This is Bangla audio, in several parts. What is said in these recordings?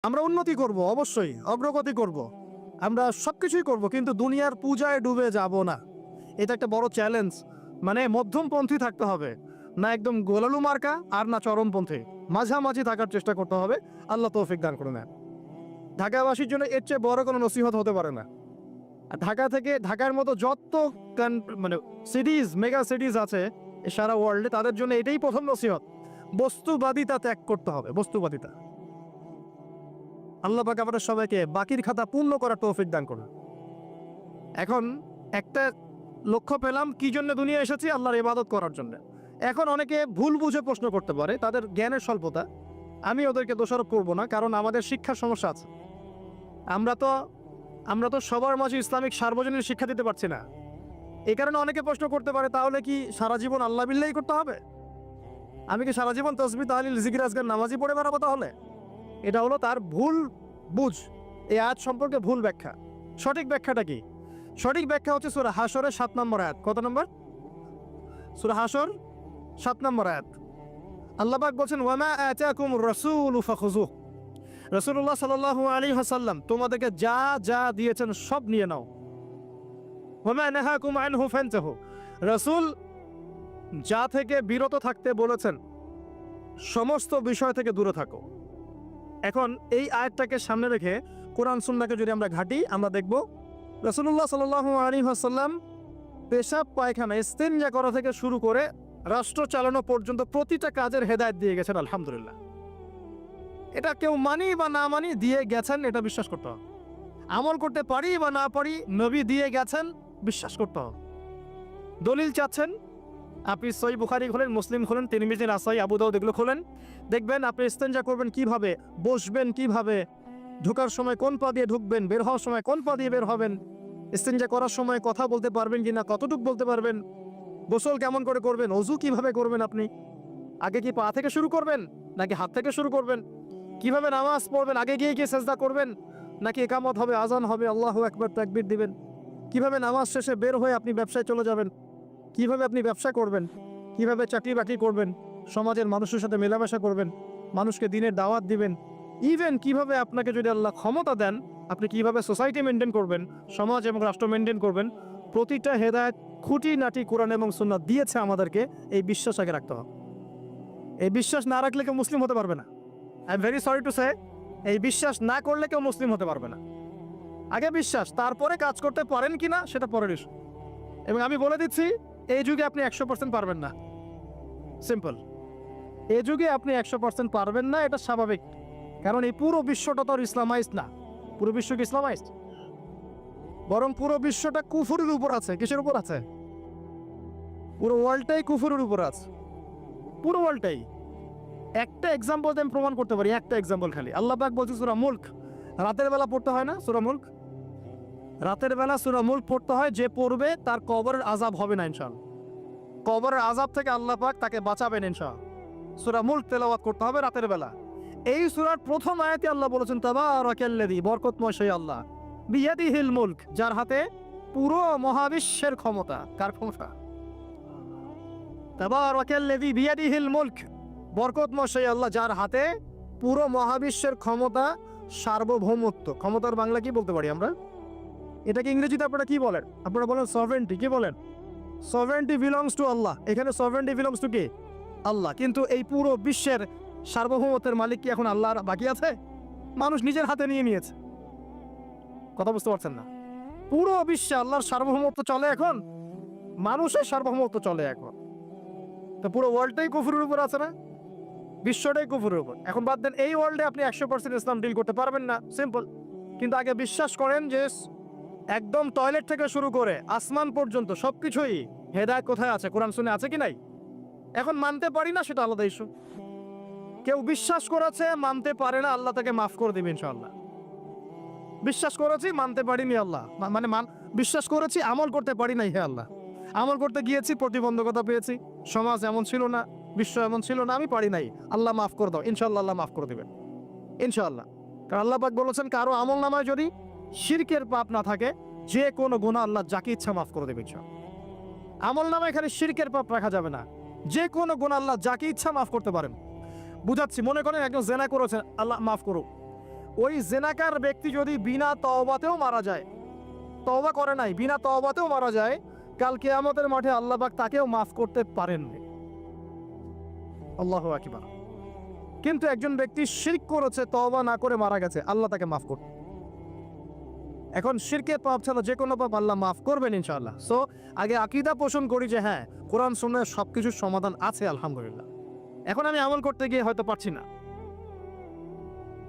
আমরা উন্নতি করব, অবশ্যই অগ্রগতি করব, আমরা সবকিছুই করব, কিন্তু দুনিয়ার পূজায় ডুবে যাব না। এটা একটা বড় চ্যালেঞ্জ। মানে মধ্যমপন্থী থাকতে হবে, না একদম গোলালু মার্কা আর না চরমপন্থী, মাঝামাঝি থাকার চেষ্টা করতে হবে। আল্লাহ তৌফিক দান করে নেন। ঢাকাবাসীর জন্য এর চেয়ে বড় কোনো নসিহত হতে পারে না। আর ঢাকার মতো যত মানে সিটিজ, মেগা সিটিজ আছে সারা ওয়ার্ল্ডে, তাদের জন্য এটাই প্রথম নসিহত, বস্তুবাদিতা ত্যাগ করতে হবে। বস্তুবাদিতা। আল্লাহ পাক আমাদের সবাইকে বাকির খাতা পূর্ণ করার তৌফিক দান করুন। এখন একটা লক্ষ্য পেলাম, কি জন্য দুনিয়া এসেছি? আল্লাহর ইবাদত করার জন্য। এখন অনেকে ভুল বুঝে প্রশ্ন করতে পারে, তাদের জ্ঞানের স্বল্পতা। আমি ওদেরকে দোষারোপ করব না, কারণ আমাদের শিক্ষার সমস্যা আছে। আমরা তো সবার মাঝে ইসলামিক সার্বজনীন শিক্ষা দিতে পারছি না। এই কারণে অনেকে প্রশ্ন করতে পারে, তাহলে কি সারা জীবন আল্লাহ বিল্লাহি করতে হবে? আমি কি সারা জীবন তাসবিহ তাহলিল জিকির আজকার নামাজি পড়ে বেড়াবো? তাহলে এটা হলো তার ভুল বুঝ। এই আয়াত সম্পর্কে ভুল ব্যাখ্যা। সঠিক ব্যাখ্যাটা কি? সঠিক ব্যাখ্যা হচ্ছে সূরা হাশরের 7 নম্বর আয়াত। কত নম্বর? সূরা হাশর 7 নম্বর আয়াত। আল্লাহ পাক বলেন, ওয়ামা আতাকুমুর রাসূলু ফাখুযুহু। রাসূলুল্লাহ সাল্লাল্লাহু আলাইহি ওয়াসাল্লাম তোমাদেরকে যা যা দিয়েছেন সব নিয়ে নাও। ওয়ামা নাহাকুম আনহু ফান্তাহু। রাসূল যা থেকে বিরত থাকতে বলেছেন সমস্ত বিষয় থেকে দূরে থাকো। এখন এই আয়াতটাকে সামনে রেখে কোরআন সুন্নাহকে যদি আমরা ঘাঁটি, আমরা দেখব রাসূলুল্লাহ সাল্লাল্লাহু আলাইহি ওয়াসাল্লাম পেশাব পায়খানা ইস্তিনজা করা থেকে শুরু করে রাষ্ট্র চালানো পর্যন্ত প্রতিটা কাজের হেদায়েত দিয়ে গেছেন। আলহামদুলিল্লাহ। এটা কেউ মানি বা না মানি, দিয়ে গেছেন, এটা বিশ্বাস করতে হবে। আমল করতে পারি বা না পারি, নবী দিয়ে গেছেন, বিশ্বাস করতে হবে। দলিল চাচ্ছেন, আপনি সহিহ বুখারী খোলেন, মুসলিম খোলেন, তিরমিজি, নাসাই, আবু দাউদ এগুলো খোলেন, দেখবেন আপনি ইস্তেঞ্জা করবেন কিভাবে, বসবেন কিভাবে, ঢোকার সময় কোন পা দিয়ে ঢুকবেন, বের হওয়ার সময় কোন পা দিয়ে বের হবেন, ইস্তেঞ্জা করার সময় কথা বলতে পারবেন কিনা, কতটুকু বলতে পারবেন, গোসল কেমন করে করবেন, ওযু কিভাবে করবেন, আপনি আগে কি পা থেকে শুরু করবেন নাকি হাত থেকে শুরু করবেন, কিভাবে নামাজ পড়বেন, আগে গিয়ে সেজদা করবেন নাকি ইকামত হবে, আজান হবে, আল্লাহু আকবার তাকবীর দিবেন, কিভাবে নামাজ শেষে বের হয়ে আপনি ব্যবসায় চলে যাবেন, কিভাবে আপনি ব্যবসা করবেন, কিভাবে চাকরি বাকরি করবেন, সমাজের মানুষের সাথে মেলামেশা করবেন, মানুষকে দিনের দাওয়াত দিবেন, ইভেন কিভাবে আপনাকে যদি আল্লাহ ক্ষমতা দেন আপনি কিভাবে সোসাইটি মেনটেন করবেন, সমাজ এবং রাষ্ট্র মেনটেন করবেন, প্রতিটা হেদায়েত খুঁটিনাটি কোরআন এবং সুন্নাহ দিয়েছে আমাদেরকে। এই বিশ্বাস আগে রাখতে হবে। এই বিশ্বাস না রাখলে কেউ মুসলিম হতে পারবে না। I am very sorry to say, এই বিশ্বাস না করলে কেউ মুসলিম হতে পারবে না। আগে বিশ্বাস, তারপরে কাজ করতে পারেন কিনা সেটা পরের ইস্যু। এবং আমি বলে দিচ্ছি, এই যুগে আপনি 100% পারবেন না। সিম্পল। এই যুগে আপনি 100% পারবেন না, এটা স্বাভাবিক। কারণ এই পুরো বিশ্বটা তো ইসলামাইজড না। পুরো বিশ্ব কি ইসলামাইজড? বরং পুরো বিশ্বটা কুফরের উপর আছে। কিসের উপর আছে? পুরো ওয়ার্ল্ডটাই কুফরের উপর আছে। পুরো ওয়ার্ল্ডটাই। একটা এক্সাম্পল আমি প্রমাণ করতে পারি, একটা এক্সাম্পল খালি। আল্লাহ পাক বলছে সূরা মুলক, রাতের বেলা পড়তে হয় না সূরা মুলক? রাতের বেলা সূরা মুলক পড়তে হয়, যে পড়বে তার কবরের আযাব হবে না ইনশাআল্লাহ। কবরের আযাব থেকে আল্লাহ পাক তাকে বাঁচাবেন ইনশাআল্লাহ। সূরা মুলক তেলাওয়াত করতে হবে রাতের বেলা। এই সূরার প্রথম আয়াতে আল্লাহ বলেছেন, তাবারাকাল্লাযী, বরকতময় সেই আল্লাহ, বিয়াদিহিল মুলক, যার হাতে পুরো মহাবিশ্বের ক্ষমতা। কার ক্ষমতা? তাবারাকাল্লাযী বিয়াদিহিল মুলক, বরকতময় সেই আল্লাহ যার হাতে পুরো মহাবিশ্বের ক্ষমতা, সার্বভৌমত্ব। ক্ষমতার বাংলা কি বলতে পারি আমরা? এটাকে ইংরেজিতে আপনারা কি বলেন? আপনারা বলেন সভরেন্টি। কি বলেন? সভরেন্টি বিলংস টু আল্লাহ। এখানে সভরেন্টি বিলংস টু কে? আল্লাহ। কিন্তু এই পুরো বিশ্বের সার্বভৌমত্বের মালিক কি এখন আল্লাহর বাকি আছে? মানুষ নিজের হাতে নিয়ে নিয়েছে। কথা বুঝতে পারছেন না? পুরো বিশ্বে আল্লাহর সার্বভৌমত্ব চলে এখন, মানুষের সার্বভৌমত্ব চলে এখন। তো পুরো ওয়ার্ল্ডটাই কুফরের উপর আছে না? বিশ্বটাই কুফরের উপর। এখন বাদ দেন, এই ওয়ার্ল্ডে আপনি 100% ইসলাম ডিল করতে পারবেন না, সিম্পল। কিন্তু আগে বিশ্বাস করেন যে একদম টয়লেট থেকে শুরু করে আসমান পর্যন্ত সবকিছুই হেদায়েত কোথায় আছে, কোরআন শুনে আছে কি নাই? এখন মানতে পারি না, সেটা আলাদা ইস্যু। কেউ বিশ্বাস করেছে, মানতে পারে না, আল্লাহ তাকে মাফ করে দিবেন ইনশাআল্লাহ। বিশ্বাস করেছি, মানতে পারিনি, আল্লাহ মানে বিশ্বাস করেছি, আমল করতে পারি নাই, হে আল্লাহ আমল করতে গিয়েছি, প্রতিবন্ধকতা পেয়েছি, সমাজ এমন ছিল না, বিশ্ব এমন ছিল না, আমি পারি নাই, আল্লাহ মাফ করে দাও। ইনশাআল্লাহ আল্লাহ মাফ করে দিবেন ইনশাআল্লাহ। কারণ আল্লাহ পাক বলেছেন, কারো আমল নামায় যদি শিরকের পাপ না থাকে, যে কোনো গুনাহ আল্লাহ যাকে ইচ্ছা মাফ করে দেবে ইনশাআল্লাহ। আমল নামায় এখানে শিরকের পাপ রাখা যাবে না, যে কোনো গুনাহ আল্লাহ যাকে ইচ্ছা মাফ করতে পারেন। বুঝাচ্ছি, মনে করেন একজন জেনা করেছেন, আল্লাহ মাফ করুক। ওই জেনাকার ব্যক্তি যদি বিনা তওবাতেও মারা যায়, তওবা করে নাই, বিনা তওবাতেও মারা যায়, কাল কিয়ামতের মাঠে আল্লাহ পাক তাকেও মাফ করতে পারেন। আল্লাহু আকবার। কিন্তু একজন ব্যক্তি শিরক করেছে, তওবা না করে মারা গেছে, আল্লাহ তাকে মাফ করবে। এখন শিরকের পাপ ছাড়া যে কোনো পাপ আল্লাহ মাফ করবেন ইনশাআল্লাহ। সো আগে আকীদা পোষণ করি যে হ্যাঁ, কোরআন সুন্নাহর সবকিছুর সমাধান আছে আলহামদুলিল্লাহ। এখন আমি আমল করতে গিয়ে হয়তো পারছি না।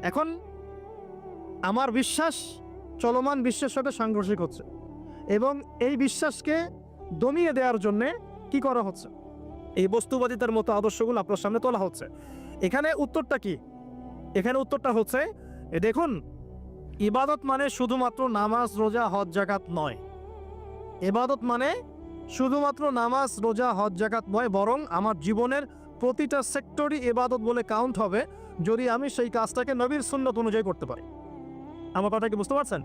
এখন আমার বিশ্বাস চলমান বিশ্বের সাথে সাংঘর্ষিক হচ্ছে, এবং এই বিশ্বাসকে দমিয়ে দেওয়ার জন্যে কি করা হচ্ছে? এই বস্তুবাদিতার মতো আদর্শগুলো আপনার সামনে তোলা হচ্ছে। এখানে উত্তরটা কি? এখানে উত্তরটা হচ্ছে, দেখুন, ইবাদত মানে শুধুমাত্র নামাজ, রোজা, হজ, যাকাত নয়। ইবাদত মানে শুধুমাত্র নামাজ, রোজা, হজ, যাকাত নয়, বরং আমার জীবনের প্রতিটা সেক্টরই ইবাদত বলে কাউন্ট হবে যদি আমি সেই কাজটাকে নবীর সুন্নাত অনুযায়ী করতে পারি। আমার কথা কি বুঝতে পারছেন?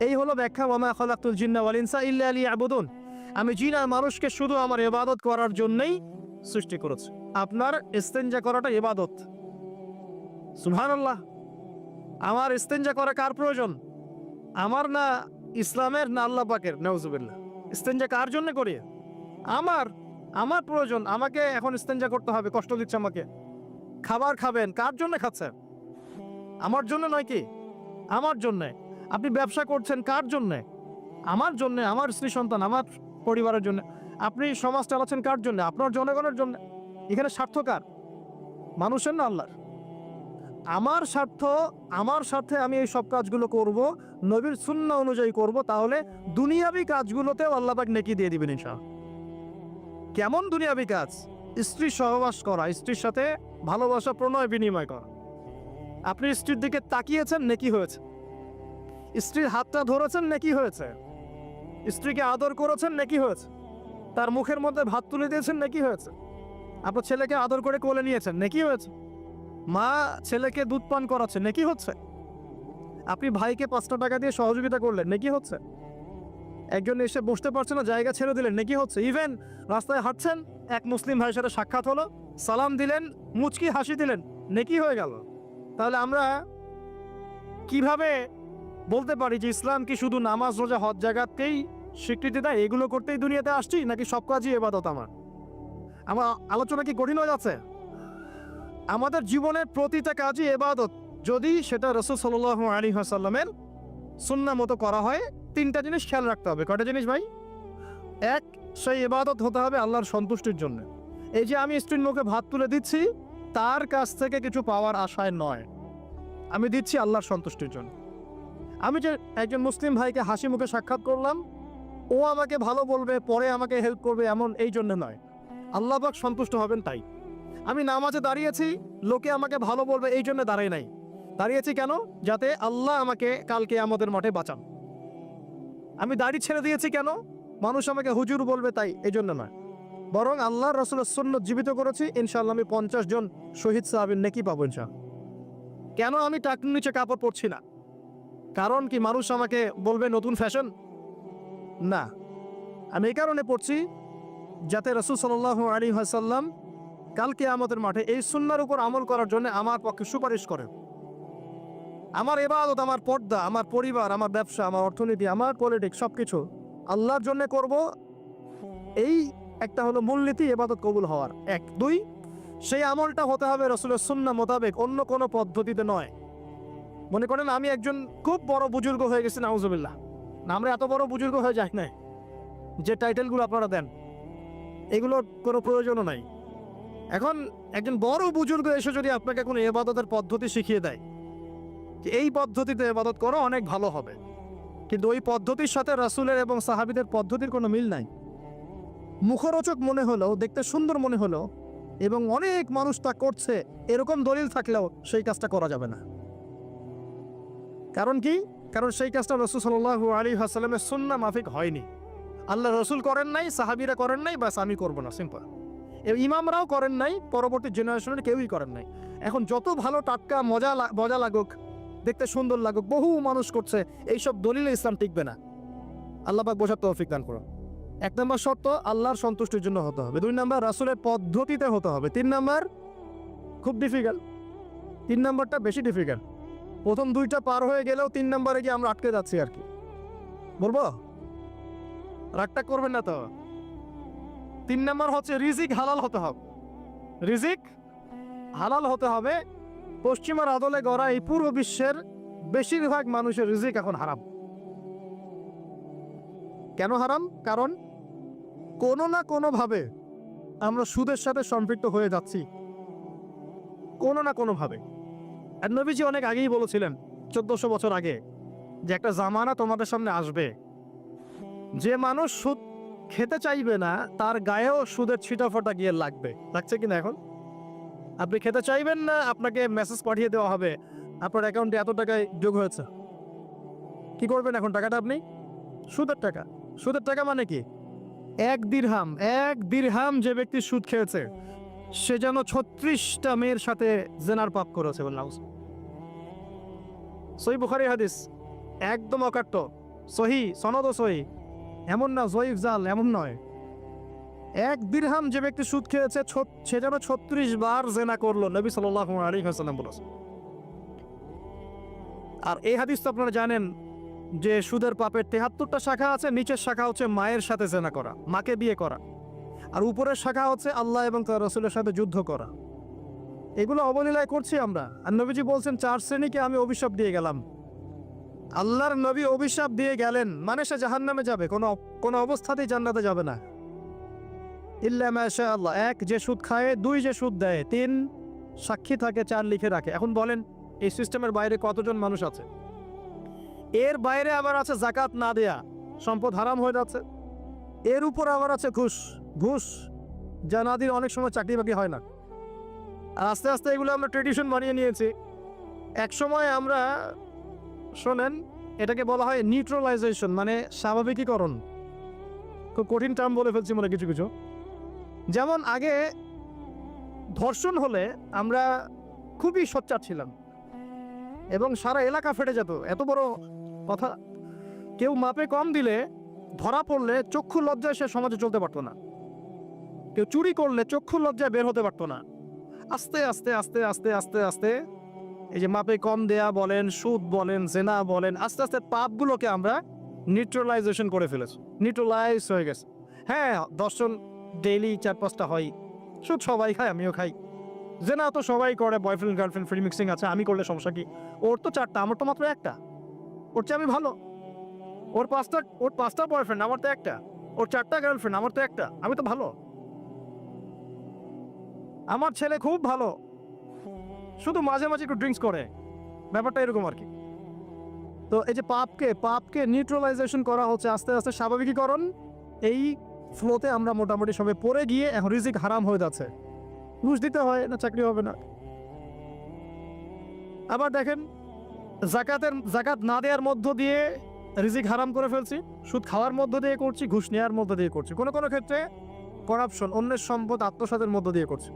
এই হলো ব্যাখ্যা, ওয়ামা খালাকতুল জিন্না ওয়াল ইনসা ইল্লা লিয়াবুদুন। আমি জিন আর মানুষকে শুধু আমার ইবাদত করার জন্যই সৃষ্টি করেছি। আপনার ইস্তেঞ্জা করাটা ইবাদত। সুবহানাল্লাহ। আমার ইস্তেঞ্জা করা কার প্রয়োজন? আমার না ইসলামের, না আল্লাহ পাকের? নাউজুবিল্লাহ। ইস্তেঞ্জা কার জন্য করি? আমার প্রয়োজন। আমাকে এখন ইস্তেঞ্জা করতে হবে, কষ্ট দিচ্ছে আমাকে। খাবার খাবেন, কার জন্য খাচ্ছেন? আমার জন্য নয় কি? আমার জন্য। আপনি ব্যবসা করছেন, কার জন্য? আমার জন্য, আমার স্ত্রী সন্তান, আমার পরিবারের জন্য। আপনি সমাজ চালাচ্ছেন কার জন্য? আপনার জনগণের জন্য। এখানে স্বার্থ কার? মানুষের না আল্লাহর? আমার স্বার্থ, আমার স্বার্থে আমি এই সব কাজগুলো করব, নবীর সুন্নাহ অনুযায়ী করব, তাহলে দুনিয়াবি কাজগুলোতেও আল্লাহ পাক নেকি দিয়ে দিবেন ইনশাআল্লাহ। কেমন দুনিয়াবি কাজ? স্ত্রী সহবাস করা, স্ত্রীর সাথে ভালোবাসা, প্রণয় বিনিময় করা। আপনি স্ত্রীর দিকে তাকিয়েছেন, নেকি হয়েছে। স্ত্রীর হাতটা ধরেছেন, নেকি হয়েছে। স্ত্রীকে আদর করেছেন, নেকি হয়েছে। তার মুখের মধ্যে ভাত তুলে দিয়েছেন, নেকি হয়েছে। আপনার ছেলেকে আদর করে কোলে নিয়েছেন, নেকি হয়েছে। মা ছেলেকে দুধ পান করাচ্ছে, নেকি হচ্ছে। আপনি ভাইকে 5টা টাকা দিয়ে সহযোগিতা করলেন, নেকি হচ্ছে। একজন এসে বসতে পারছে না, জায়গা ছেড়ে দিলেন, নেকি হচ্ছে। ইভেন রাস্তায় হাঁটছেন, এক মুসলিম ভাইয়ের সাথে সাক্ষাৎ হলো, সালাম দিলেন, মুচকি হাসি দিলেন, নেকি হয়ে গেল। তাহলে আমরা কিভাবে বলতে পারি যে ইসলাম কি শুধু নামাজ, রোজা, হজ, যাকাতকেই স্বীকৃতি দেয়? এগুলো করতেই দুনিয়াতে আসছি, নাকি সব কাজই ইবাদত? আমার আলোচনা কি কঠিন হয়ে যাচ্ছে? আমাদের জীবনের প্রতিটা কাজই ইবাদত, যদি সেটা রাসূল সাল্লাল্লাহু আলাইহি ওয়াসাল্লামের সুন্নাহ মতো করা হয়। 3টা জিনিস খেয়াল রাখতে হবে। কয়টা জিনিস ভাই? 1, সেই ইবাদত হতে হবে আল্লাহর সন্তুষ্টির জন্য। এই যে আমি স্ত্রীর মুখে ভাত তুলে দিচ্ছি, তার কাছ থেকে কিছু পাওয়ার আশায় নয়, আমি দিচ্ছি আল্লাহর সন্তুষ্টির জন্য। আমি যে একজন মুসলিম ভাইকে হাসি মুখে সাক্ষাৎ করলাম, ও আমাকে ভালো বলবে, পরে আমাকে হেল্প করবে, এমন এই জন্য নয়, আল্লাহ পাক সন্তুষ্ট হবেন তাই। আমি নামাজে দাঁড়িয়েছি, লোকে আমাকে ভালো বলবে এই জন্য দাঁড়াই নাই। দাঁড়িয়েছি কেন? যাতে আল্লাহ আমাকে কালকে আমাদের মাঠে বাঁচান। আমি দাড়ি ছেড়ে দিয়েছি কেন? মানুষ আমাকে হুজুর বলবে তাই, এই জন্য নয়, বরং আল্লাহর রাসূলের সুন্নাত জীবিত করেছি, ইনশাআল্লাহ আমি 50 জন শহীদ সাহাবীর নেকি পাবো ইনশাআল্লাহ। কেন আমি টাকনুর নিচে কাপড় পরছি না? কারণ কি মানুষ আমাকে বলবে নতুন ফ্যাশন? না, আমি এই কারণে পড়ছি যাতে রাসূল সাল্লাল্লাহু আলাইহি ওয়াসাল্লাম কালকে আমাদের মাঠে এই সুন্নাহর উপর আমল করার জন্য আমার পক্ষে সুপারিশ করে। আমার ইবাদত, আমার পর্দা, আমার পরিবার, আমার ব্যবসা, আমার অর্থনীতি, আমার পলিটিক্স সবকিছু আল্লাহর জন্য করব। এই একটা হলো মূলনীতি ইবাদত কবুল হওয়ার। 1, 2, সেই আমলটা হতে হবে রাসূলের সুন্নাহ মোতাবেক, অন্য কোনো পদ্ধতিতে নয়। মনে করেন আমি একজন খুব বড় বুজুর্গ হয়ে গেছি, নাউজুবিল্লাহ। না, আমরা এত বড় বুজুর্গ হয়ে যাই না। যে টাইটেলগুলো আপনারা দেন, এগুলোর কোনো প্রয়োজনও নাই। এখন একজন বড় বুজুর্গ এসে যদি আপনাকে কোনো ইবাদতের পদ্ধতি শিখিয়ে দেয় যে এই পদ্ধতিতে ইবাদত করো, অনেক ভালো হবে, কিন্তু ওই পদ্ধতির সাথে রাসূলের এবং সাহাবীদের পদ্ধতির কোনো মিল নাই। মুখরোচক মনে হলেও, দেখতে সুন্দর মনে হলেও, এবং অনেক মানুষ তা করছে এরকম দলিল থাকলেও সেই কাজটা করা যাবে না। কারণ কি? কারণ সেই কাজটা রাসূল সাল্লাল্লাহু আলাইহি ওয়াসাল্লামের সুন্নাহ মাফিক হয়নি। আল্লাহ রাসূল করেন নাই, সাহাবীরা করেন নাই, বাস আমি করব না, সিম্পল। ইমামরাও করেন নাই, পরবর্তী জেনারেশনের কেউই করেন নাই। এখন যত ভালো টাটকা মজা লাগুক, দেখতে সুন্দর লাগুক, বহু মানুষ করছে, এইসব দলিলে ইসলাম টিকবে না। আল্লাহ পাক বোঝার তৌফিক দান করুন। 1 নম্বর শর্ত আল্লাহর সন্তুষ্টির জন্য হতে হবে। 2 নম্বর রাসূলের পদ্ধতিতে হতে হবে। 3 নম্বর খুব ডিফিকাল্ট, 3 নম্বরটা বেশি ডিফিকাল্ট। প্রথম দুইটা পার হয়ে গেলেও 3 নম্বরে গিয়ে আমরা আটকে যাচ্ছি আর কি। বলবো, রাগটা করবেন না তো। 3 নম্বর হচ্ছে রিজিক হালাল হতে হবে। রিজিক হালাল হতে হবে। পশ্চিমার আদলে গড়া এই পুরো বিশ্বের বেশিরভাগ মানুষের রিজিক এখন হারাম। কেন হারাম? কারণ কোনো না কোনোভাবে আমরা সুদের সাথে সম্পৃক্ত হয়ে যাচ্ছি, কোনো না কোনোভাবে। আর নবীজি অনেক আগেই বলেছিলেন, 1400 বছর আগে, যে একটা জামানা তোমাদের সামনে আসবে, যে মানুষ সুদ খেতে চাইবে না তার গায়েও সুদের ছিটাফোঁটা গিয়ে লাগবে। লাগছে কিনা এখন? আপনি খেতে চাইবেন না, আপনাকে মেসেজ পাঠিয়ে দেওয়া হবে আপনার অ্যাকাউন্টে এত টাকায় যোগ হয়েছে। কি করবেন এখন টাকাটা আপনি? সুদের টাকা। সুদের টাকা মানে কি? 1 দিরহাম যে ব্যক্তি সুদ খেয়েছে সে যেন 36টা মেয়ের সাথে জেনার পাপ করেছে। বললাম সহি বুখারী হাদিস, একদম অকাট্য, সহি সনদ সহি, এমন না জয়ীফ জাল, এমন নয়। 1 দিরহাম যে ব্যক্তি সুদ খেয়েছে সে যেন 36 বার জেনা করলো, নবী সাল্লাল্লাহু আলাইহি ওয়াসাল্লাম বলেছেন। আর এই হাদিস তো আপনারা জানেন যে সুদের পাপের 73টা শাখা আছে। নিচের শাখা হচ্ছে মায়ের সাথে জেনা করা, মাকে বিয়ে করা, আর উপরের শাখা হচ্ছে আল্লাহ এবং তার রাসূলের সাথে যুদ্ধ করা। এগুলো অবলীলায় করছি আমরা। আর নবীজি বলছেন 4 শ্রেণীকে আমি অভিশাপ দিয়ে গেলাম। আল্লাহর নবী অভিশাপ দিয়ে গেলেন মানে সে জাহান্নামে যাবে, কোনো অবস্থাতেই জান্নাতে যাবে না। ইল্লা মাশা আল্লাহ। 1 যে সুদ খায়, 2 যে সুদ দেয়, 3 সাক্ষী থাকে, 4 লিখে রাখে। এখন বলেন এই সিস্টেমের বাইরে কতজন মানুষ আছে? এর বাইরে আবার আছে যাকাত না দেয়া, সম্পদ হারাম হয়ে যাচ্ছে। এর উপর আবার আছে ঘুষ যা না দিলে অনেক সময় চাকরি বাকরি হয় না। আর আস্তে আস্তে এগুলো আমরা ট্রেডিশন বানিয়ে নিয়েছি। এক সময় আমরা, শোনেন, এটাকে বলা হয় নিউট্রালাইজেশন, মানে স্বাভাবিকীকরণ। খুব কঠিন টার্ম বলে ফেলছি মনে কিছু কিছু। যেমন আগে ধর্ষণ হলে আমরা খুবই সোচ্চার ছিলাম এবং সারা এলাকা ফেটে যেত, এত বড় কথা। কেউ মাপে কম দিলে, ধরা পড়লে চক্ষু লজ্জায় সে সমাজে চলতে পারতো না। কেউ চুরি করলে চক্ষু লজ্জায় বের হতে পারতো না। আস্তে আস্তে আস্তে আস্তে আস্তে আস্তে এই যে মাপে কম দেয়া বলেন, সুদ বলেন, জেনা বলেন, আস্তে আস্তে পাপগুলোকে আমরা নিউট্রালাইজেশন করে ফেলেছি, নিউট্রালাইজ হয়ে গেছে। হ্যাঁ, দর্শন ডেইলি 4-5টা হয়, সুদ সবাই খায়, আমিও খাই, জেনা তো সবাই করে, বয়ফ্রেন্ড গার্লফ্রেন্ড ফ্রি মিক্সিং আছে, আমি করলে সমস্যা কি? ওর তো 4টা, আমার তো মাত্র 1টা। ওর চেয়ে আমি ভালো। ওর 5টা বয়ফ্রেন্ড, আমার তো 1টা। ওর 4টা গার্লফ্রেন্ড, আমার তো 1টা। আমি তো ভালো। আমার ছেলে খুব ভালো, শুধু মাঝে মাঝে একটু ড্রিঙ্কস করে, ব্যাপারটা এরকম আর কি। তো এই যে পাপকে নিউট্রালাইজেশন করা হচ্ছে আস্তে আস্তে, স্বাভাবিকীকরণ। এই ফ্লোতে আমরা মোটামুটি সবাই পড়ে গিয়ে এখন রিজিক হারাম হয়ে যাচ্ছে। ঘুষ দিতে হয় না, চাকরি হবে না। আবার দেখেন, জাকাত না দেওয়ার মধ্য দিয়ে রিজিক হারাম করে ফেলছি, সুদ খাওয়ার মধ্য দিয়ে করছি, ঘুষ নেওয়ার মধ্য দিয়ে করছি, কোনো কোনো ক্ষেত্রে করাপশন, অন্যের সম্পদ আত্মসাতের মধ্য দিয়ে করছি।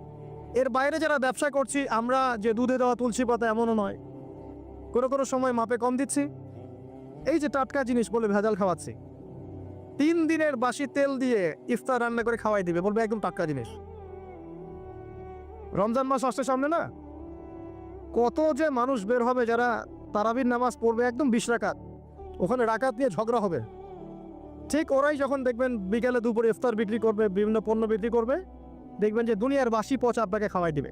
এর বাইরে যারা ব্যবসা করছি, আমরা যে দুধে দেওয়া তুলসী পাতা এমনও নয়, কোনো কোনো সময় মাপে কম দিচ্ছি। এই যে টাটকা জিনিস বলে ভেজাল খাওয়াচ্ছি, 3 দিনের বাসি তেল দিয়ে ইফতার রান্না করে খাওয়াই দিবে, বলবে একদম টাটকা জিনিস। রমজান মাস আসছে সামনে না, কত যে মানুষ বের হবে যারা তারাবির নামাজ পড়বে একদম 20 রাকাত, ওখানে রাকাত নিয়ে ঝগড়া হবে। ঠিক ওরাই যখন দেখবেন বিকেলে দুপুরে ইফতার বিক্রি করবে, বিভিন্ন পণ্য বিক্রি করবে, দেখবেন যে দুনিয়ার বাসি পচা আপনাকে খাওয়াই দিবে।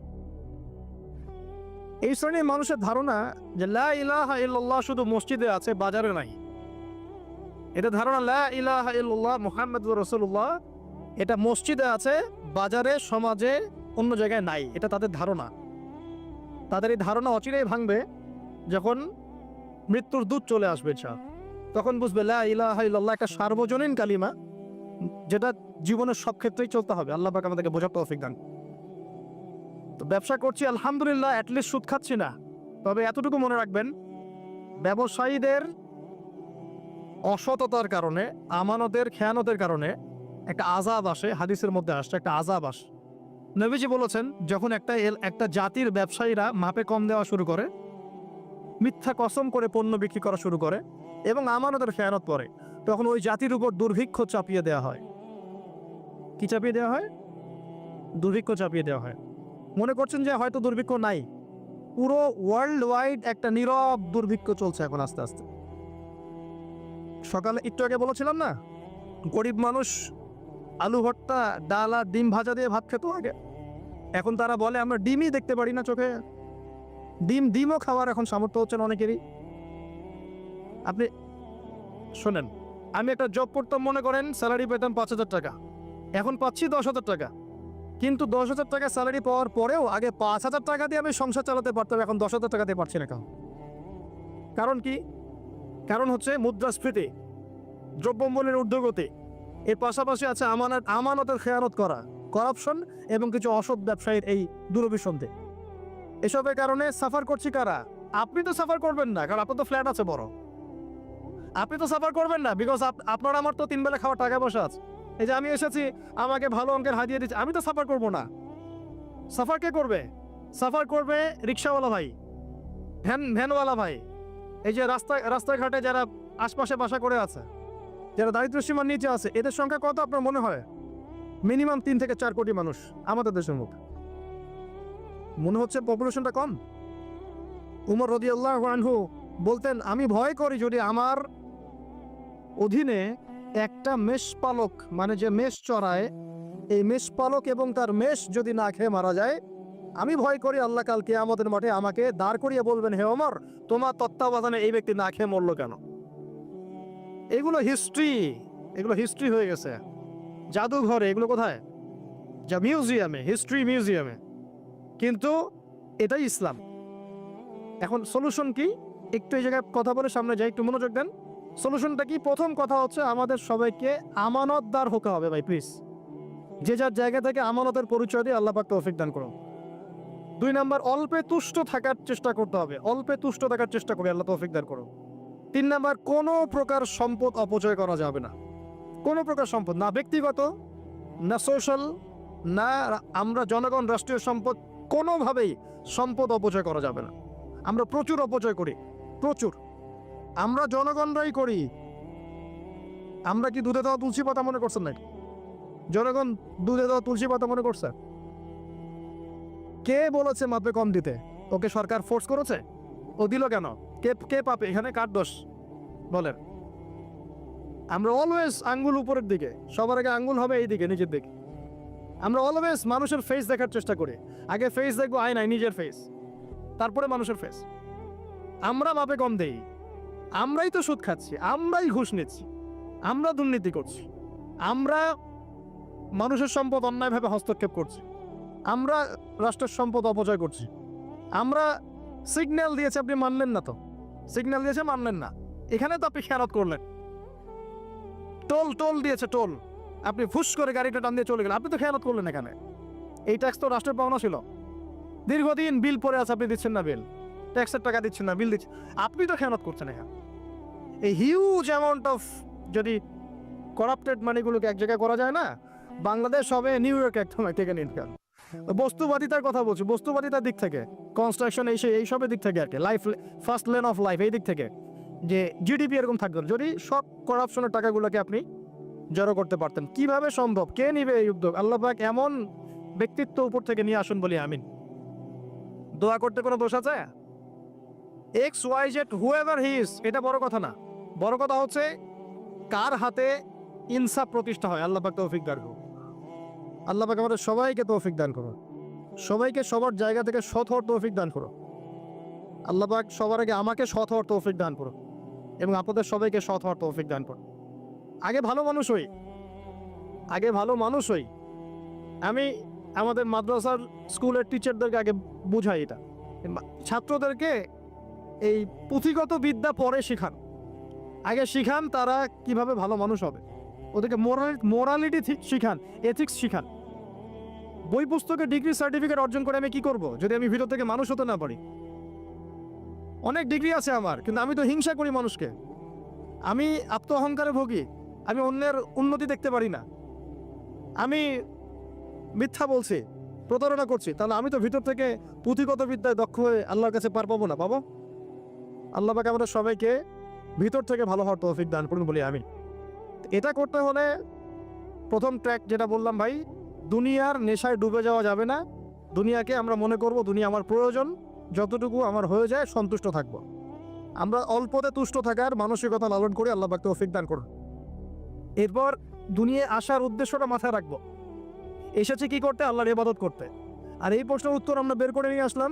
এই শ্রেণীর মানুষের ধারণা যে লা ইলাহা ইল্লাল্লাহ শুধু মসজিদে আছে, বাজারে নাই। এটা ধারণা, লা ইলাহা ইল্লাল্লাহ মুহাম্মাদুর রাসূলুল্লাহ, এটা মসজিদে আছে, বাজারে, সমাজে, অন্য জায়গায় নাই। এটা তাদের ধারণা। তাদের এই ধারণা অচিরেই ভাঙবে যখন মৃত্যুর দূত চলে আসবে। তখন বুঝবে লা ইলাহা ইল্লাল্লাহ একটা সার্বজনীন কালিমা, যেটা জীবনের সব ক্ষেত্রেই চলতে হবে। আল্লাহ পাক আমাদেরকে বোঝার তৌফিক দান। তো ব্যবসা করছি আলহামদুলিল্লাহ, অ্যাটলিস্ট সুদ খাচ্ছি না। তবে এতটুকু মনে রাখবেন, ব্যবসায়ীদের অসততার কারণে, আমানতের খেয়ানতের কারণে একটা আযাব আসে। হাদিসের মধ্যে আসছে একটা আযাব আসে। নবীজি বলেছেন, যখন একটা জাতির ব্যবসায়ীরা মাপে কম দেওয়া শুরু করে, মিথ্যা কসম করে পণ্য বিক্রি করা শুরু করে এবং আমানতের খেয়ানত করে, তখন ওই জাতির উপর দুর্ভিক্ষ চাপিয়ে দেওয়া হয়। কি চাপিয়ে দেওয়া হয়? দুর্ভিক্ষ চাপিয়ে দেওয়া হয়। মনে করছেন যে হয়তো দুর্ভিক্ষ নাই, পুরো ওয়ার্ল্ড ওয়াইড একটা নীরব দুর্ভিক্ষ চলছে এখন আস্তে আস্তে। সকালে একটু আগে বলেছিলাম না, গরিব মানুষ আলু ভর্তা, ডাল আর ডিম ভাজা দিয়ে ভাত খেত আগে। এখন তারা বলে আমরা ডিমই দেখতে পারি না চোখে। ডিমও খাওয়ার এখন সামর্থ্য হচ্ছে না অনেকেরই। আপনি শোনেন, আমি একটা জব করতাম, মনে করেন স্যালারি পেতাম 5,000 টাকা, এখন পাচ্ছি 10,000 টাকা। কিন্তু 10,000 টাকা স্যালারি পাওয়ার পরেও আগে 5,000 টাকা দিয়ে আমি সংসার চালাতে পারতাম, এখন 10,000 টাকা দিয়ে পারছি না। কারণ কি? কারণ হচ্ছে মুদ্রাস্ফীতি, দ্রব্যমূল্যের ঊর্ধ্বগতি, এর পাশাপাশি আছে আমানতের খেয়ানত করা, করাপশন এবং কিছু অসৎ ব্যবসায়ীর এই দুরভিসন্ধি। এসবের কারণে সাফার করছি কারা? আপনি তো সাফার করবেন না, কারণ আপনার তো ফ্ল্যাট আছে বড়। আপনি তো সাফার করবেন না, বিকজ আপনার আমার তো 3 বেলা খাওয়ার টাকা পয়সা আছে। এই যে আমি এসেছি, আমাকে ভালো অঙ্কের হাদিয়া দিচ্ছে, আমি তো সাফার করবো না। সাফার কে করবে? সাফার করবে রিক্সাওয়ালা ভাই, ভ্যানওয়ালা ভাই, এই যে রাস্তাঘাটে যারা আশপাশে বাসা করে আছে, যারা দারিদ্র্যসীমার নিচে আছে। এদের সংখ্যা কত আপনার মনে হয়? মিনিমাম 3 থেকে 4 কোটি মানুষ আমাদের দেশের মধ্যে। মনে হচ্ছে পপুলেশনটা কম? উমর রাদিয়াল্লাহু আনহু বলতেন, আমি ভয় করি যদি আমার অধীনে একটা মেষপালক, মানে যে মেষ চড়ায়, এই মেষপালক এবং তার মেষ যদি না খেয়ে মারা যায়, আমি ভয় করি আল্লাহ কাল কিয়ামতের মাঠে আমাকে দাঁড় করিয়ে বলবেন, হে ওমর, তোমার তত্ত্বাবধানে এই ব্যক্তি না খেয়ে মরলো কেন? এগুলো হিস্ট্রি হয়ে গেছে জাদুঘরে। এগুলো কোথায়? যা মিউজিয়ামে, হিস্ট্রি মিউজিয়ামে। কিন্তু এটাই ইসলাম। এখন সলিউশন কি? একটু এই জায়গায় কথা বলে সামনে যাই, একটু মনোযোগ দেন। সলিউশনটা কি? প্রথম কথা হচ্ছে আমাদের সবাইকে আমানতদার হতে হবে ভাই, প্লিজ। যে যার জায়গা থেকে আমানতের পরিচয় দিয়ে আল্লাহ পাক তৌফিক দান করুন। 2 নাম্বার, অল্পে তুষ্ট থাকার চেষ্টা করতে হবে। অল্পে তুষ্ট থাকার চেষ্টা করি, আল্লাহ তৌফিক দান করুন। 3 নাম্বার, কোনো প্রকার সম্পদ অপচয় করা যাবে না। কোনো প্রকার সম্পদ, না ব্যক্তিগত, না সোশ্যাল, না আমরা জনগণ, রাষ্ট্রীয় সম্পদ, কোনোভাবেই সম্পদ অপচয় করা যাবে না। আমরা প্রচুর অপচয় করি, প্রচুর। আমরা জনগণরাই করি। আমরা কি দুধে দেওয়া তুলসী পাতা মনে করছেন নাকি? জনগণ দুধে দেওয়া তুলসী পাতা মনে করছে? কে বলেছে মাপে কম দিতে? ওকে সরকার ফোর্স করেছে? ও দিল কেন? কে পাবে এখানে? কার দোষ বলেন? আমরা অলওয়েজ আঙ্গুল উপরের দিকে, সবার আগে আঙ্গুল হবে এই দিকে, নিজের দিকে। আমরা অলওয়েজ মানুষের ফেস দেখার চেষ্টা করি। আগে ফেস দেখবো আয়নায়, নিজের ফেস, তারপরে মানুষের ফেস। আমরা মাপে কম দেই। আমরাই তো সুদ খাচ্ছি, আমরাই ঘুষ নিচ্ছি, আমরা দুর্নীতি করছি, আমরা মানুষের সম্পদ অন্যায়ভাবে হস্তক্ষেপ করছি, আমরা রাষ্ট্রের সম্পদ অপচয় করছি। আমরা সিগন্যাল দিয়েছে, আপনি মানলেন না। তো সিগন্যাল দিয়েছে, মানলেন না। এখানে তো আপনি খেয়ানত করলেন। টোল দিয়েছে, টোল, আপনি ফুস করে গাড়িটা টান দিয়ে চলে গেলেন, আপনি তো খেয়ানত করলেন। এখানে এই ট্যাক্স তো রাষ্ট্রের পাওনা ছিল। দীর্ঘদিন বিল পড়ে আছে, আপনি দিচ্ছেন না বিল, ট্যাক্সের টাকা দিচ্ছেন না, বিল দিচ্ছেন, আপনি তো খেয়ানত করছেন। এখানে এই হিউজ অ্যামাউন্ট অফ যদি করাপ্টেড মানিগুলোকে এক জায়গায় করা যায় না, বাংলাদেশ হবে নিউ ইয়র্ক একদম থেকে ইনকাম। বস্তুবাদিতার কথা বলছি, বস্তুবাদিতার দিক থেকে, কনস্ট্রাকশন এইসবের দিক থেকে আর কি, life, first lane of life, এই দিক থেকে যে জিডিপি এরকম থাকবে যদি সব করাপশনের টাকাগুলোকে আপনি জড়ো করতে পারতেন। কিভাবে সম্ভব? কে নিবে এই উদ্যোগ? আল্লাহ পাক এমন ব্যক্তিত্ব উপর থেকে নিয়ে আসুন বলি আমিন। দোয়া করতে কোনো দোষ আছে? XYZ হুএভার হি ইজ, এটা বড় কথা না। বড় কথা হচ্ছে কার হাতে ইনসাফ প্রতিষ্ঠা হয়। আল্লাহ পাক তৌফিক দান করুন। আল্লাহ পাক আমাদের সবাইকে তৌফিক দান করুন। সবাইকে সবার জায়গা থেকে সৎ হওয়ার তৌফিক দান করুন। আল্লাহ পাক সবার আগে আমাকে সৎ হওয়ার তৌফিক দান করুন এবং আপনাদের সবাইকে সৎ হওয়ার তৌফিক দান করুন। আগে ভালো মানুষ হই। আমি আমাদের মাদ্রাসার স্কুলের টিচারদেরকে আগে বুঝাই এটা, ছাত্রদেরকে এই পুঁথিগত বিদ্যা পরে শেখান, আগে শিখান তারা কিভাবে ভালো মানুষ হবে। ওদেরকে মোরালিটি শিখান, এথিক্স শিখান। বই পুস্তকে ডিগ্রি সার্টিফিকেট অর্জন করে আমি কি করব যদি আমি ভিতর থেকে মানুষ হতে না পারি? অনেক ডিগ্রি আছে আমার, কিন্তু আমি তো হিংসা করি মানুষকে, আমি আত্ম অহংকারে ভোগী, আমি অন্যের উন্নতি দেখতে পারি না, আমি মিথ্যা বলছি, প্রতারণা করছি, তাহলে আমি তো ভিতর থেকে পুঁথিগত বিদ্যায় দক্ষ হয়ে আল্লাহর কাছে পার পাবো না। পাবো? আল্লাহ পাক আমাদের সবাইকে ভিতর থেকে ভালো হওয়ার তৌফিক দান করুন বলি আমি। এটা করতে হলে প্রথম ট্র্যাক যেটা বললাম ভাই, দুনিয়ার নেশায় ডুবে যাওয়া যাবে না। দুনিয়াকে আমরা মনে করব দুনিয়া আমার প্রয়োজন, যতটুকু আমার হয়ে যায় সন্তুষ্ট থাকবো। আমরা অল্পতে তুষ্ট থাকার মানসিকতা লালন করে আল্লাহ পাক তৌফিক দান করুন। এরপর দুনিয়ায় আসার উদ্দেশ্যটা মাথায় রাখবো, এসেছে কি করতে? আল্লাহর ইবাদত করতে। আর এই প্রশ্নের উত্তর আমরা বের করে নিয়ে আসলাম,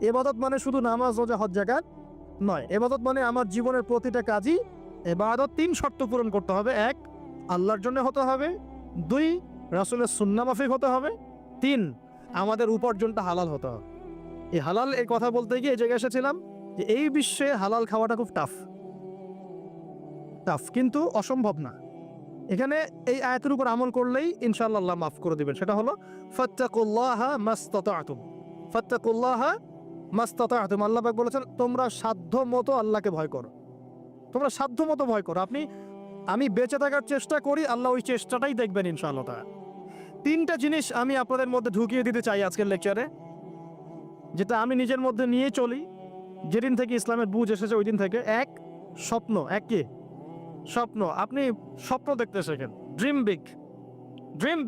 ইবাদত মানে শুধু নামাজ, রোজা, হজ, যাকাত নয়। ইবাদত মানে আমার জীবনের প্রতিটা কাজই ইবাদত। 3 শর্ত পূরণ করতে হবে। 1, আল্লাহর জন্য হতে হবে। 2, রাসূলের সুন্নাহ মাফিক হতে হবে। 3, আমাদের উপার্জনটা হালাল হতে হবে। এই হালাল এই কথা বলতে গিয়ে এই জায়গায় এসেছিলাম যে এই বিশ্বে হালাল খাওয়াটা খুব টাফ, কিন্তু অসম্ভব না। এখানে এই আয়াতের উপর আমল করলেই ইনশাআল্লাহ আল্লাহ মাফ করে দিবেন। সেটা হলো ফাত্তাকুল্লাহা মাসতাতাতুম। ফাত্তাকুল্লাহা মাসতাতাতুম। আল্লাহ পাক বলেছেন তোমরা সাধ্য মতো আল্লাহকে ভয় করো। তোমরা সাধ্য মতো ভয় করো। আমি বেঁচে থাকার চেষ্টা করি, আল্লাহ ওই চেষ্টাটাই দেখবেন ইনশাআল্লাহ তাআলা। 3টা জিনিস আমি আপনাদের মধ্যে ঢুকিয়ে দিতে চাই আজকের লেকচারে, যেটা আমি নিজের মধ্যে নিয়ে চলি যেদিন থেকে ইসলামের বুঝ এসেছে ওই দিন থেকে। 1, স্বপ্ন। 1 কি? স্বপ্ন। আপনি স্বপ্ন দেখতে শেখেন। Dream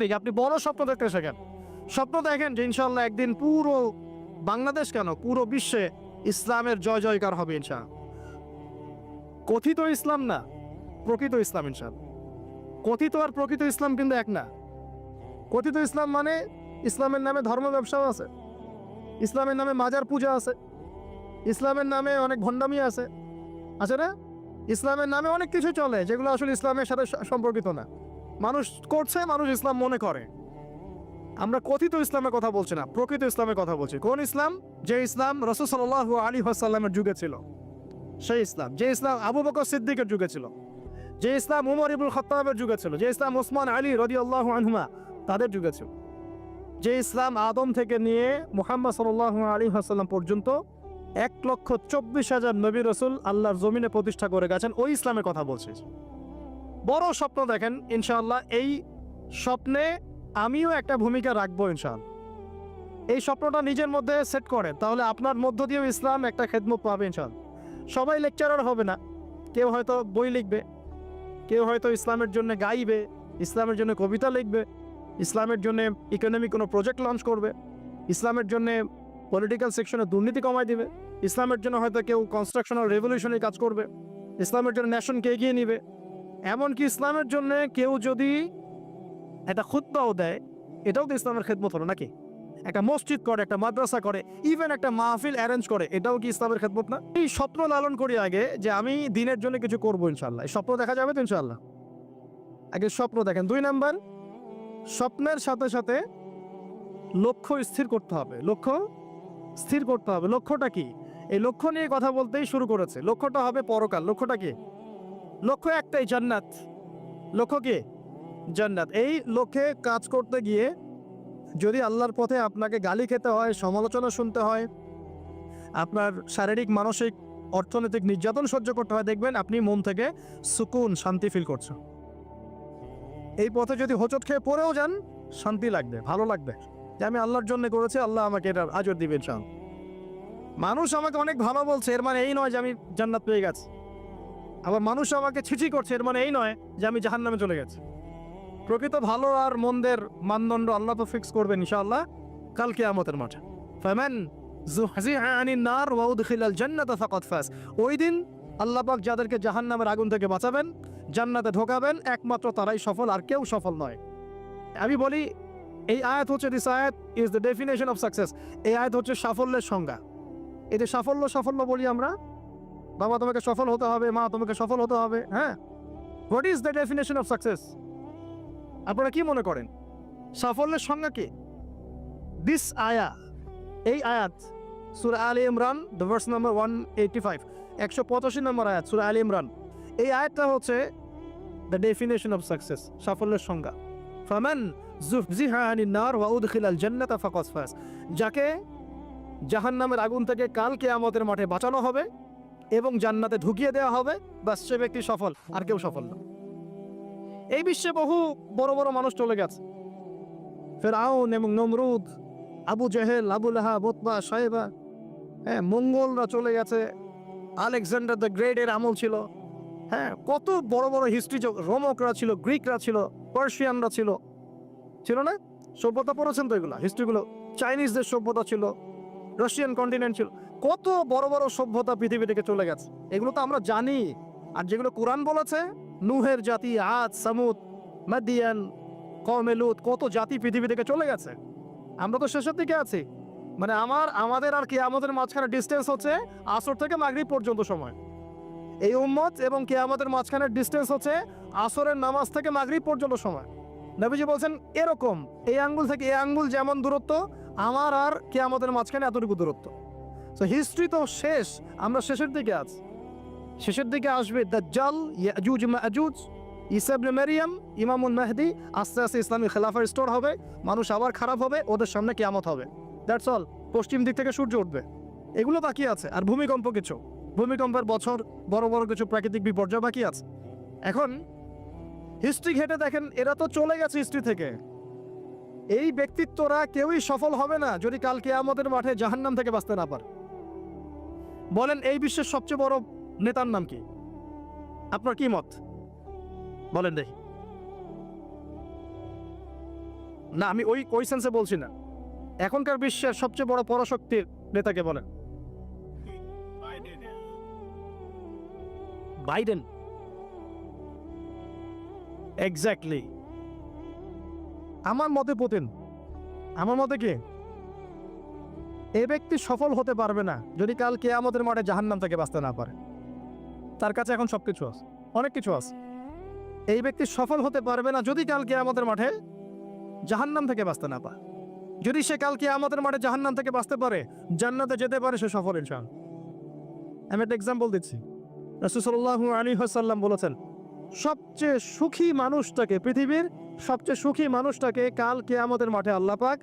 big. আপনি বড় স্বপ্ন দেখতে শেখেন। স্বপ্ন দেখেন যে ইনশাআল্লাহ একদিন পুরো বাংলাদেশ কেন পুরো বিশ্বে ইসলামের জয় জয়কার হবে ইনশাআল্লাহ। কথিত ইসলাম না, প্রকৃত ইসলাম ইনশাআল্লাহ। কথিত আর প্রকৃত ইসলাম কিন্তু এক না। কথিত ইসলাম মানে ইসলামের নামে ধর্ম ব্যবসাও আছে, ইসলামের নামে মাজার পূজা আছে, ইসলামের নামে অনেক ভণ্ডামি আছে না? ইসলামের নামে অনেক কিছু চলে যেগুলো আসলে ইসলামের সাথে সম্পর্কিত না। মানুষ করছে, মানুষ ইসলাম মনে করে। আমরা কথিত ইসলামের কথা বলছি না, প্রকৃত ইসলামের কথা বলছি। কোন ইসলাম? যে ইসলাম রাসূল সাল্লাল্লাহু আলাইহি ওয়াসাল্লামের যুগে ছিল, সেই ইসলাম। যে ইসলাম আবু বকর সিদ্দিকের যুগে ছিল, যে ইসলাম উমর ইবনুল খাত্তাবের যুগে ছিল, যে ইসলাম ওসমান আলী রাদিয়াল্লাহু আনহুমা তাদের যুগে ছিল, যে ইসলাম আদম থেকে নিয়ে মুহাম্মদ সাল্লাল্লাহু আলাইহি ওয়াসাল্লাম পর্যন্ত 1,24,000 নবী রাসূল আল্লাহর জমিনে প্রতিষ্ঠা করে গেছেন, ওই ইসলামের কথা বলছি। বড় স্বপ্ন দেখেন ইনশাআল্লাহ। এই স্বপ্নে আমিও একটা ভূমিকা রাখবো ইনশাআল্লাহ। এই স্বপ্নটা নিজের মধ্যে সেট করেন, তাহলে আপনার মধ্য দিয়েও ইসলাম একটা খেদমত পাবে ইনশাআল্লাহ। সবাই লেকচারার হবে না, কেউ হয়তো বই লিখবে, কেউ হয়তো ইসলামের জন্য গাইবে, ইসলামের জন্য কবিতা লিখবে, ইসলামের জন্য ইকোনমিক কোনো প্রজেক্ট লঞ্চ করবে, ইসলামের জন্য পলিটিক্যাল সেকশনে দুর্নীতি কমায় দিবে, ইসলামের জন্য হয়তো কেউ কনস্ট্রাকশনাল রেভলিউশনের কাজ করবে, ইসলামের জন্য ন্যাশনকে এগিয়ে নিবে। এমনকি ইসলামের জন্য কেউ যদি একটা খুতবাও দেয়, এটাও তো ইসলামের খেদমত হলো নাকি? একটা মসজিদ করে, একটা মাদ্রাসা করে, ইভেন একটা মাহফিল অ্যারেঞ্জ করে, এটাও কি ইসলামের খেদমত না? এই স্বপ্ন লালন করি আগে যে আমি দিনের জন্য কিছু করবো ইনশাআল্লাহ। এই স্বপ্ন দেখা যাবে তো ইনশাআল্লাহ? আগে স্বপ্ন দেখেন। 2 নাম্বার, স্বপ্নের সাথে সাথে লক্ষ্য স্থির করতে হবে। লক্ষ্যটা কি? এই লক্ষ্য নিয়ে কথা বলতেই শুরু করেছে। লক্ষ্যটা হবে পরকাল। লক্ষ্যটা কি? লক্ষ্য একটাই, জান্নাত। লক্ষ্য কি? জান্নাত। এই লক্ষ্যে কাজ করতে গিয়ে যদি আল্লাহর পথে আপনাকে গালি খেতে হয়, সমালোচনা শুনতে হয়, আপনার শারীরিক, মানসিক, অর্থনৈতিক নির্যাতন সহ্য করতে হয়, দেখবেন আপনি মন থেকে সুকুন, শান্তি ফিল করছেন। এই পথে যদি হোঁচট খেয়ে পড়েও যান, শান্তি লাগবে, ভালো লাগবে যে আমি আল্লাহর জন্য করেছি, আল্লাহ আমাকে এটার আজর দিবেন। মানুষ আমাকে অনেক ভালো বলছে, এর মানে এই নয় যে আমি জান্নাত পেয়ে গেছি। আবার মানুষ আমাকে ছিছি করছে, এর মানে এই নয় যে আমি জাহান্নামে চলে গেছি। প্রকৃত ভালো আর মন্দের মানদণ্ড আল্লাহ তো ফিক্স করবেন ইনশাআল্লাহ কাল কিয়ামতের মাঠে। ফামান যুহজিহা আনিন নার ওয়া উদখিলাল জান্নাতা ফাকাদ ফাজ। ওই দিন আল্লাহ পাক যাদেরকে জাহান্নামের আগুন থেকে বাঁচাবেন, জান্নাতে ঢোকাবেন, একমাত্র তারাই সফল, আর কেউ সফল নয়। আমি বলি এই আয়াত হচ্ছে, দিস আয়াত is the definition of success. এই আয়াত হচ্ছে সাফল্যের সংজ্ঞা। এই যে সাফল্য বলি আমরা, বাবা তোমাকে সফল হতে হবে, মা তোমাকে সফল হতে হবে, হ্যাঁ। What is the definition of success? আপনারা কি মনে করেন সাফল্যের সংজ্ঞা কি? দিস এই আয়াত সূরা আলে ইমরান, দ্য ভার্স নাম্বার 185, 185 নম্বর আয়াত সূরা আলে ইমরান। এই আয়াতটা হচ্ছে দ্য ডেফিনেশন অফ সাকসেস, সাফল্যের সংজ্ঞা। ফামান যুহজিহা আনিন নার ওয়া উদখিলাল জান্নাতা ফাকাদ ফাজ। যাকে জাহান্নামের আগুন থেকে কাল কিয়ামতের মাঠে বাঁচানো হবে এবং জান্নাতে ঢুকিয়ে দেওয়া হবে, বাস সে ব্যক্তি সফল, আর কেউ সফল না। এই বিশ্বে বহু বড় বড় মানুষ চলে গেছে, ফেরাউন এবং নমরুদ, আবু জেহেল, আবু লাহাব, উতবা, সাইবা, হ্যাঁ, মঙ্গলরা চলে গেছে, আলেকজান্ডার দ্য গ্রেটের আমল ছিল, হ্যাঁ, কত বড় বড় হিস্ট্রি, রোমকরা ছিল, গ্রিকরা ছিল, পার্সিয়ানরা ছিল না? সভ্যতা পড়েছেন তো এগুলো, হিস্ট্রিগুলো। চাইনিজদের সভ্যতা ছিল, রাশিয়ান কন্টিনেন্ট ছিল, কত বড় বড় সভ্যতা পৃথিবী থেকে চলে গেছে, এগুলো তো আমরা জানি। আর যেগুলো কোরআন বলেছে, নূহের জাতি, আদ, সামুদ, মাদিয়ান, কওমে লূত, কত জাতি পৃথিবী থেকে চলে গেছে। আমরা তো শেষের দিকে আছি। মানে আমাদের আর কিয়ামতের মাঝখানে ডিস্টেন্স হচ্ছে আসর থেকে মাগরিব পর্যন্ত সময়। এই উম্মত এবং কিয়ামতের মাঝখানের ডিস্টেন্স হচ্ছে আসরের নামাজ থেকে মাগরিব পর্যন্ত সময়। নবীজি বলছেন এরকম, এই আঙ্গুল থেকে এই আঙ্গুল যেমন দূরত্ব, আমার আর কিয়ামতের মাঝখানে এতটুকু দূরত্ব। সো হিস্ট্রি তো শেষ, আমরা শেষের দিকে আছি। শেষের দিকে আসবে দাজ্জাল, ইয়াজুজ মাজুজ, ঈসা ইবনে মারইয়াম, ইমামুল মাহদি। আস্তে আস্তে ইসলামী খেলাফা রিস্টোর হবে, মানুষ আবার খারাপ হবে, ওদের সামনে কিয়ামত হবে। That's all. পশ্চিম দিক থেকে সূর্য উঠবে, এগুলো বাকি আছে। আর ভূমিকম্প কিছু, ভূমিকম্পের বছর, বড় বড় কিছু প্রাকৃতিক বিপর্যয় বাকি আছে। এখন হিস্ট্রি ঘেটে দেখেন, এরা তো চলে গেছে হিস্ট্রি থেকে। এই ব্যক্তিত্বরা কেউই সফল হবে না যদি কাল কিয়ামতের মাঠে জাহান্নাম থেকে বাঁচতে না পারে। বলেন এই বিশ্বের সবচেয়ে বড় নেতার নাম কি? আপনার কি মত বলেন দেখি। না, আমি ওই সেন্সে বলছি না। এখনকার বিশ্বের সবচেয়ে বড় পরাশক্তির নেতাকে বলেন। বাইডেন। এক্স্যাক্টলি। আমার মতে পুতিন। আমার মতে কি, এ ব্যক্তি সফল হতে পারবে না যদি কাল কিয়ামতের মাঠে জাহান্নাম থেকে বাঁচতে না পারে। তার কাছে এখন সবকিছু আছে, অনেক কিছু আছে। এই ব্যক্তি সফল হতে পারবে না যদি কাল কিয়ামতের মাঠে জাহান্নাম থেকে বাঁচতে না পারে। যদি সে কাল কিয়ামতের মাঠে জাহান্নাম থেকে বাঁচতে পারে, জান্নাতে যেতে পারে, সে সফল ইনশাআল্লাহ। আমি একটা এক্সাম্পল দিচ্ছি। রাসূল সাল্লাল্লাহু আলাইহি ওয়াসাল্লাম বলেছেন, সবচেয়ে সুখী মানুষটাকে, পৃথিবীর সবচেয়ে সুখী মানুষটাকে কাল কিয়ামতের মাঠে আল্লাহ পাক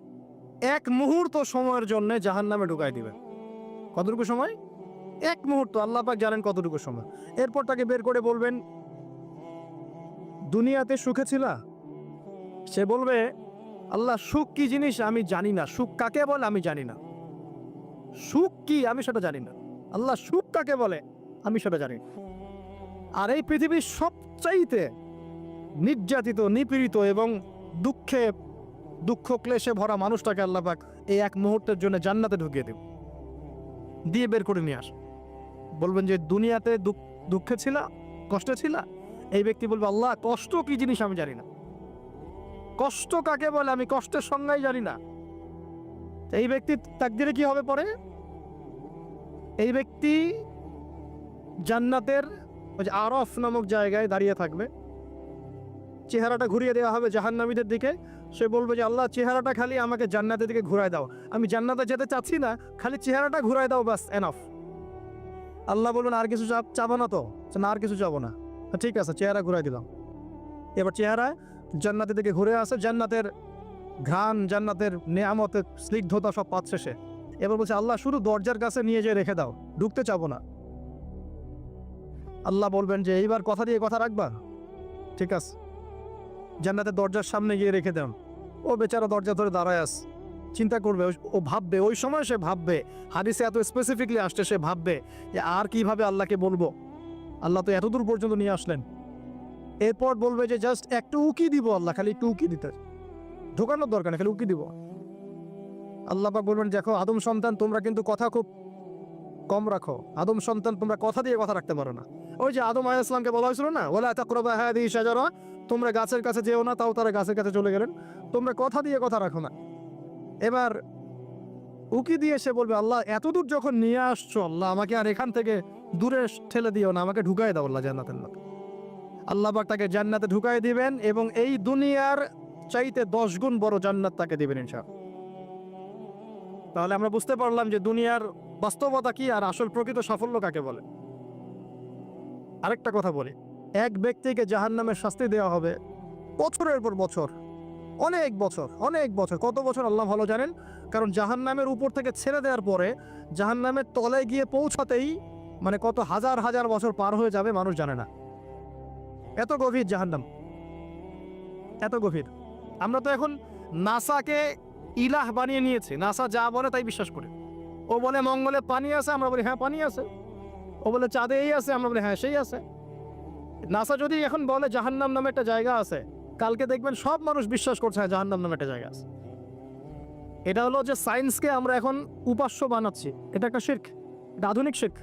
এক মুহূর্ত সময়ের জন্য জাহান্নামে ঢুকাই দিবেন। কতটুকু সময়? এক মুহূর্ত। আল্লাহ পাক জানেন কতটুকু সময়। এরপর তাকে বের করে বলবেন, দুনিয়াতে সুখে ছিলা? সে বলবে, আল্লাহ সুখ কি জিনিস আমি জানি না, সুখ কাকে বলে আমি জানি না, সুখ কি আমি সেটা জানি না। আল্লাহ সুখ কাকে বলে আমি সেটা জানি না। আর এই পৃথিবীর সবচাইতে নির্যাতিত, নিপীড়িত এবং দুঃখ ক্লেশে ভরা মানুষটাকে আল্লাহ পাক এই এক মুহূর্তের জন্য জান্নাতে ঢুকিয়ে দেব, দিয়ে বের করে নিয়ে আস। বলবেন যে দুনিয়াতে দুঃখে ছিলা, কষ্টে ছিলা? এই ব্যক্তি বলবে, আল্লাহ কষ্ট কি জিনিস আমি জানি না, কষ্ট কাকে বলে আমি কষ্টের সংজ্ঞাই জানি না। এই ব্যক্তির তাকদিরে কি হবে পরে? এই ব্যক্তি জান্নাতের ওই যে আরফ নামক জায়গায় দাঁড়িয়ে থাকবে, চেহারাটা ঘুরিয়ে দেওয়া হবে জাহান্নামীদের দিকে। সে বলবে যে আল্লাহ চেহারাটা খালি আমাকে জান্নাতের দিকে ঘুরায় দাও, আমি জান্নাতে যেতে চাচ্ছি না, খালি চেহারাটা ঘুরায় দাও, বাস এনাফ। আল্লাহ বলবেন আর কিছু চাবো না তো? না, আর কিছু চাবো না। ঠিক আছে, চেহারা ঘুরাই দিলাম। এবার চেহারা জান্নাতের দিকে ঘুরে আসে, জান্নাতের ঘ্রাণ, জান্নাতের নেয়ামতের স্নিগ্ধতা সব পাচ্ছে সে। এবার বলছে আল্লাহ শুধু দরজার কাছে নিয়ে যেয়ে রেখে দাও, ঢুকতে চাবো না। আল্লাহ বলবেন যে এইবার কথা দিয়ে কথা রাখবা? ঠিক আছে, জান্নাতের দরজার সামনে গিয়ে রেখে দেন। ও বেচারা দরজা ধরে দাঁড়ায় আস, চিন্তা করবে, ও ভাববে, ওই সময় সে ভাববে, হাদিসে এত স্পেসিফিকলি আসছে, সে ভাববে যে আর কিভাবে আল্লাহকে বলবো, আল্লাহ তো এতদূর পর্যন্ত নিয়ে আসলেন। এরপর বলবে যে জাস্ট একটু উকি দিব, আল্লাহ খালি একটু উকি দিতে, ঢোকানোর দরকার নেই, খালি উকি দিব। আল্লাহ পাক বলবেন, দেখো আদম সন্তান, তোমরা কিন্তু কথা খুব কম রাখো। আদম সন্তান, তোমরা কথা দিয়ে কথা রাখতে পারো না। ওই যে আদম আলাইহিস সালামকে বলা হয়েছিল না, ওয়ালা তাকরাবা হাযিহি শাজারা, তোমরা গাছের কাছে যেও না, তাও তারা গাছের কাছে চলে গেলেন। তোমরা কথা দিয়ে কথা রাখো না। এবার উকি দিয়ে সে বলবে, আল্লাহ এতদূর যখন নিয়ে আসছো, আল্লাহ আমাকে আর এখান থেকে দূরে ঠেলে দিও না, আমাকে ঢুকাই দাও আল্লাহ জান্নাতের মধ্যে। আল্লাহ পাক তাকে জান্নাতে ঢুকাই দিবেন এবং এই দুনিয়ার চাইতে 10 গুণ বড় জান্নাত তাকে দিবেন ইনশাআল্লাহ। তাহলে আমরা বুঝতে পারলাম যে দুনিয়ার বাস্তবতা কি আর আসল প্রকৃত সাফল্য কাকে বলে। আরেকটা কথা বলি, এক ব্যক্তিকে জাহান্নামের শাস্তি দেওয়া হবে বছরের পর বছর, অনেক বছর, অনেক বছর। কত বছর আল্লাহ ভালো জানেন, কারণ জাহান্নামের উপর থেকে ছেড়ে দেওয়ার পরে জাহান্নামের তলায় গিয়ে পৌঁছাতেই মানে কত হাজার হাজার বছর পার হয়ে যাবে মানুষ জানে না। এত গভীর জাহান্নাম, এত গভীর। আমরা তো এখন নাসাকে ইলাহ বানিয়ে নিয়েছি, নাসা যা বলে তাই বিশ্বাস করি। ও বলে মঙ্গলে পানি আছে, আমরা বলি হ্যাঁ পানি আছে। ও বলে চাঁদে এই আছে, আমরা বলি হ্যাঁ সেই আছে। নাসা যদি এখন বলে জাহান্নাম নামে একটা জায়গা আছে, কালকে দেখবেন সব মানুষ বিশ্বাস করছে হ্যাঁ জাহান্নাম নামে একটা জায়গা আছে। এটা হলো যে সায়েন্সকে আমরা এখন উপাস্য বানাচ্ছি, এটা একটা শিরক। এটা আধুনিক শিখ।